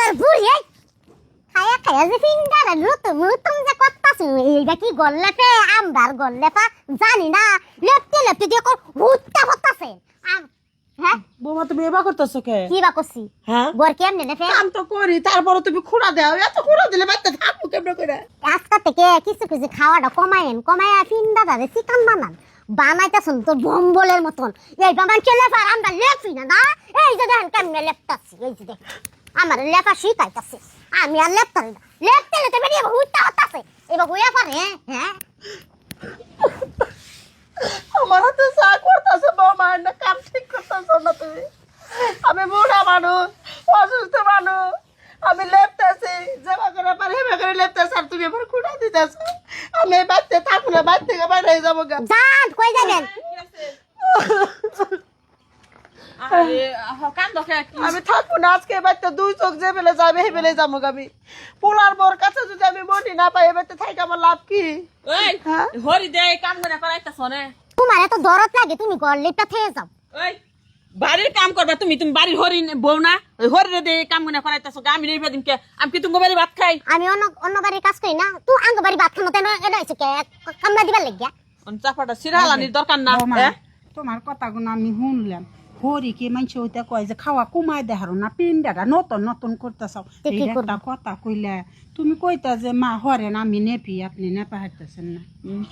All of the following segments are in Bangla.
শালার বুড়ি খায়া খায়া যে ফিঙ্গার নতুন নতুন যে করতাছ এইটা কি গল্লেপে আমদার গল্লেপা জানি না লেপতে লেপতে দিয়ে হুত্তা হতাছে হ্যাঁ বৌমা তুমি এবার করতেছো কে? কি বা করছি হ্যাঁ বর কেমনে নেফে কাম তো করি, তারপরে তুমি খুঁড়া দাও। এত খুঁড়া দিলে বাচ্চা থাকবো কেমন করে? আজকা থেকে কিছু কিছু খাওয়াটা কমায়া ফিন্দা দাদা চিকেন বানান বানাইতেছেন তো বম্বলের মতন এই বামান চলে পার আমরা লেপি না না এই যে দেখেন কেমনে লেপতাছি এই যে দেখ আমার লেপা শিখাইতাছে আমি আর লেপতারি না লেপতে লেপতে বেরিয়ে হুইতা হতাছে এবার হুইয়া পারে হ্যাঁ আমার হাতে চা করতেছে বৌমা, না কাম ঠিক করতেছো না তুমি। আমি বুড়া মানুষ, অসুস্থ মানুষ, আমি লেপতেছি যেবা করে পারে হেবা করে লেপতেছি, আর তুমি আমার খুঁড়া দিতেছো। আমি বাচ্চা থাকবো না, বাচ্চা থেকে বাইরে যাবো গা। যান কই যাবেন আমি থাকবো না আজকে, বাচ্চা দুই চোখ যে বেলে যাবে হে বেলে যাবো গা। আমি পোলার বোর কাছে যদি আমি মনি না পাই এবার থাকি আমার লাভ কি? ওই হ্যাঁ? হরি দে কাম করে করাইতাছ না। তোমার এত দরদ লাগে তুমি গল্লিটা থেকে যাও ওই বাড়ির কাম করবা তুমি, তুমি বাড়ির হরি বউ না? ওই হরি দে কাম করে করাইতাছ, আমি নেই বেদিন কে? আমি কি তুমি বাড়ি ভাত খাই? আমি অন্য বাড়ির কাজ করি না তুই আঙ্গ বাড়ি ভাত খানো তেন এটা হইছে কে কামলা দিবার লাগিয়া চাপাটা সিরালানির দরকার না। বৌমা, হ্যাঁ? তোমার কথাগুলো আমি শুনলাম। হরিকে মানুষ ওইটা কয় যে খাওয়া কমাই দেহারো না, পিন্ডাটা নতুন নতুন করতেছ। তো কি করবো? একটা কথা কইলে তুমি কইতা যে মা হরেন আমি নেপি, আপনি নেপা হাঁটতেছেন না।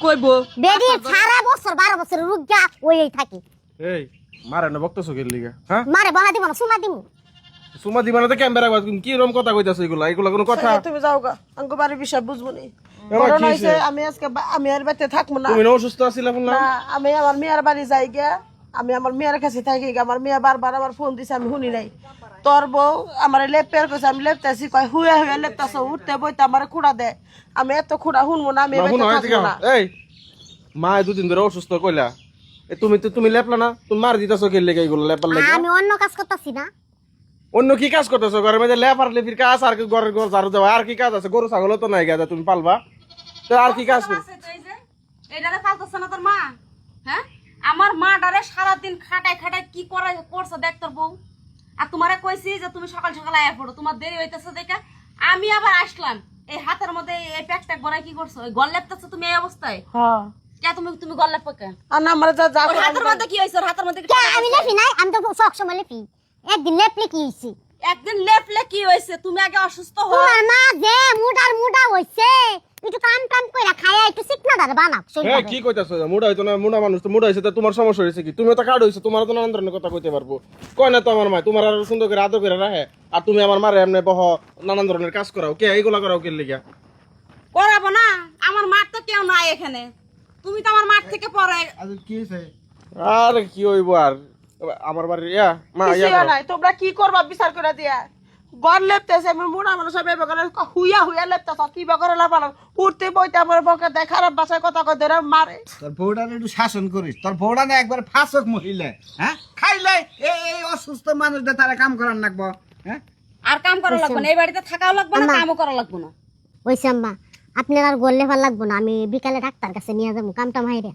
কইব বেডি সারা বছর 12 বছর রুগা ওই থাকি এই মারে না বকতেছো কে লিগা? হ্যাঁ মারে বাহা দিব না সুমা দিমু সুমা দিবা না তো ক্যামেরা বাজ কি রকম কথা কইতাছো? এগুলা এগুলা কোনো কথা? তুমি যাও গা, আঙ্গ বাড়ির বিষয় বুঝবো নি। এবার বড় কি নইছে, হইছে? আমি আজকে আমি আর বাড়িতে থাকবো না। তুমি না অসুস্থ আছিলা না? না, আমি আমার মেয়ের বাড়ি যাই গিয়া, আমি আমার মেয়ের কাছে থাকি গিয়া। আমার মেয়ে বারবার আমার ফোন দিছে, আমি শুনি নাই। তোর বউ আমার লেপের কইছে, আমি লেপতেছি, কয় হুয়া হুয়া লেপতাছ, উঠতে বইতে আমার খুঁড়া দে। আমি এত খুঁড়া শুনবো না, আমি না এবার শুনো হয় থাকবো না। এই মা দুদিন ধরে অসুস্থ কইলা, এ তুমি লেপলা না? তুমি মার দিতাছো কে লিগা? এগুলো লেপার লাগা আমি অন্য কাজ করতেছি না অন্য কি কাজ করতেছো? ঘরের মধ্যে লেপার লেপির কাজ আর কি ঘরের ঘর ঝাড়ু দেওয়া আর কি কাজ আছে? গরু ছাগল তো নাই গাদা তুমি পালবা, তো আর কি কাজ করো? এইটারে পালতাছ না তোর মা? হ্যাঁ, আমার মা ডারে সারাদিন খাটায় খাটায় কি করছে দেখ তোর বউ। আর তোমারে কইছি যে তুমি সকাল সকাল আয়া পড়ো, তোমার দেরি হইতেছে দেখে আমি আবার আসলাম। এই হাতের মধ্যে এই প্যাক ট্যাক বড়াই কি করছো? ওই গল লেপতেছো তুমি এই অবস্থায়? হ্যাঁ, কে তুমি গল লেপ কে? আর না আমার যা যা ওর হাতের মধ্যে কি হইছে? ওর হাতের মধ্যে কি কে আমি লেপি নাই আমি তো সব সময় লেপি একদিন লেপলে কি হইছে একদিন লেপলে কি হইছে? তুমি আগে অসুস্থ হও। তোমার মা যে মুডা হইছে একটু কাম কইরা খায়া একটু চিকনা দাঁড় বানাও হ্যাঁ কি কইতাছো? মুড়া হইতো না, মুড়া মানুষ তো মুড়া হইছে, তা তোমার সমস্যা হইছে কি? তুমিও তো কার্ড হইছো, তোমার তো নানান ধরনের কথা কইতে পারবো। কয় না তো আমার মা তোমার আর সুন্দর করে আদর করে রাখে, আর তুমি আমার মারে এমনি বহ নানান ধরনের কাজ করাও কে? এইগুলা করাও কে লিগা? করাবো না? আমার মাঠ তো কেউ নাই এখানে, তুমি তো আমার মাঠ থেকে পরে। আর কি হইব আর আমার বাড়ির ইয়া মা ইয়া কিছুই করো। নাই। তোমরা কি করবা বিচার করে দিয়া? গড় লেপতেছে, আমি মুড়া মানুষ হবে বগলে হুইয়া হুইয়া লেপতেছ, কি বগরে লাপানো উঠতে বইতে আমার বকে দেয়, খারাপ ভাষায় কথা কই ধরে মারে। তোর বউটার একটু শাসন করিস। তোর বউটা না একবার ফাঁসক মহিলা, হ্যাঁ খাইলে এই অসুস্থ মানুষদের তারা কাম করার লাগবো। হ্যাঁ আর কাম করা লাগবে না, এই বাড়িতে থাকাও লাগবে না, আম্মা। কামও করা লাগবে না। ওইছে আম্মা আপনার আর গল্লে ভাল লাগবো না আমি বিকালে ডাক্তার কাছে নিয়ে যাবো কামটা মাইরে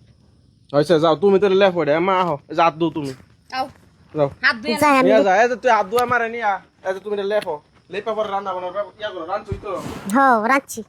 হইছে যাও, তুমি তো লেফ হইডে মা আহো, জাত দু তুমি আও যাও হাত ধুয়ে যাই আমি নিয়া যা। এই যে তুই হাত ধোয়া মারে নিয়া, এই যে তুমি লেফো লেপা পরে রান্না বান্না ইয়া করো, রান্না তো হ্যাঁ রাখছি